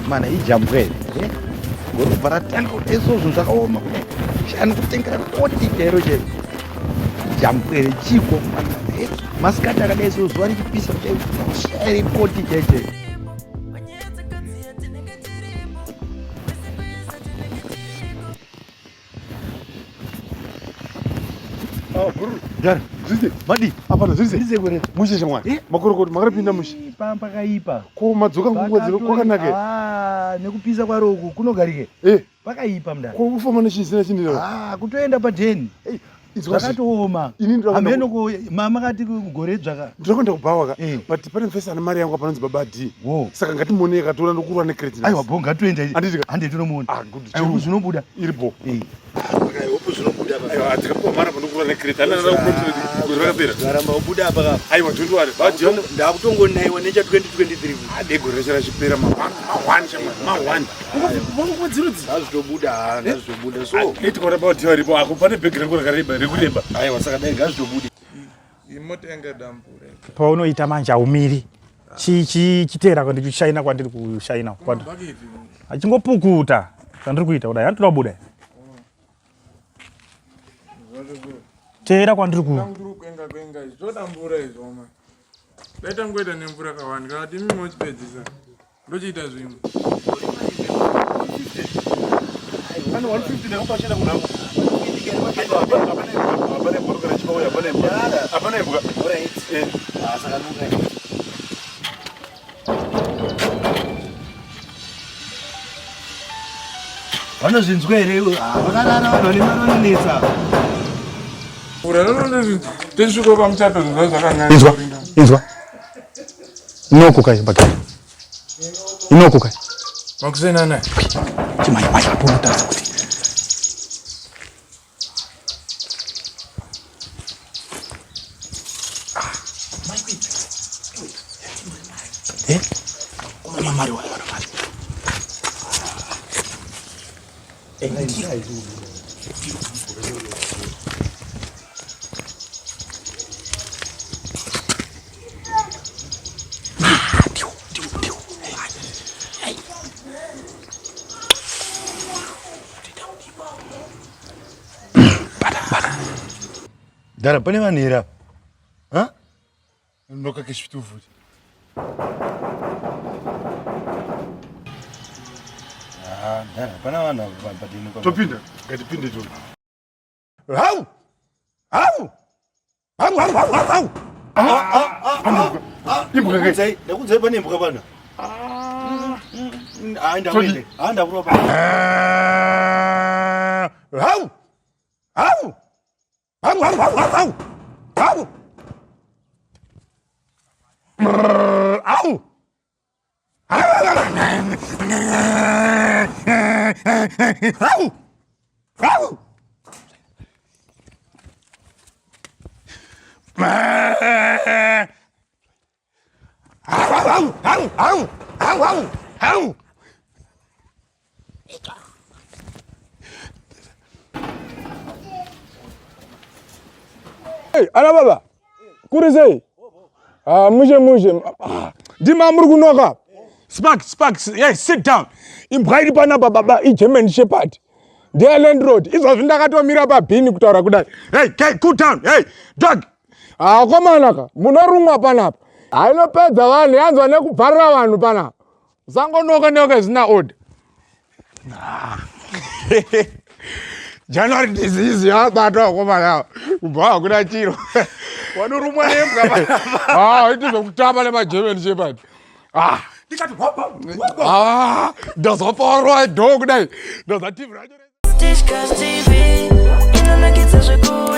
Mana ijambwe guru baratan ko eso suza ko ma shan ko tenkara ko ti tero je jambwe jiko mana maskata kada eso zwani pisa ke shari ko ti jeje oh guru dar zizi madi apana zizi gore mushe shamwa makorokoro makarapinda mushe pampa kaipa ko madzoka nguwa dzino kwakanake nekupisa kwaroku kunogarike pakaipa mdana ko ufama nechisina chindiro kutoenda padheni zvakatooma ameno ko mama kati kugore dzvaka ndinokwenda kubhawa ka but pane mfesa ana mari yangu apanonzi baba D saka ngatimuone katora ndokurwa necredit aiwa bo ngatoenda hande tinomuona aiwa zvinobuda iripo hope zvinobuda aiwa atikapo mara pandokurwa necredit ana rakapera garamba ubuda apa ka aiwa ndondwari bajo ndakutongonaiwa necha 2023 adegore rachara chipera ma1 chama ma1 dzirudzi hazvitobuda so iti kora about you ripo akupane background rakareba rekureba aiwa saka dai ngazvitobuda imota yanga dambure paunoita manje aumiri chitera kwandiri kushaina kwandiri kushaina kwandiri achingopukuta kwandiri kuita kudai handinoda kubuda tera kwandiri kwenga zvotambura izvoma daita ngoita nemvura kawanda kana kuti mimi mochipedzisa ndochiita zvimwe kana 150 nakupashira kunako vanozvinzwa here vakadara vanhu vane mari vanonetsa tesviko pamuchato zvinza zvakang'ana inzwa inokukai bakari inokukai makusena naye chimaimaipurutaza kuti mari dara pane vanhera nokake chitufu dara pana vanhu padini topinda ngatipinde to ndakudzai pane mbuka pano ndakuende ndakuropa Hey, ana baba. Kurizei. Mushe. Dima muri kunoka. Sparks. Yes, sit down. Imbwairi pana baba German Shepherd. The Land Road. Izvo zvindakatomira pabhini kutaura kudai. Hey, cool down. Hey, dog. Komanaka. Munorumwa panapa. Ainopedza vanhu yanzwa nekubvarira vanhu panapa. Usangonoka zina odd. January disease yabata komana kubva kuna chiro wanorumwa nembwa panapa iti zvokutamba nemagerman shepherd ndikati ndazoparwa dog kudai ndazati TV inonakidza zvikuru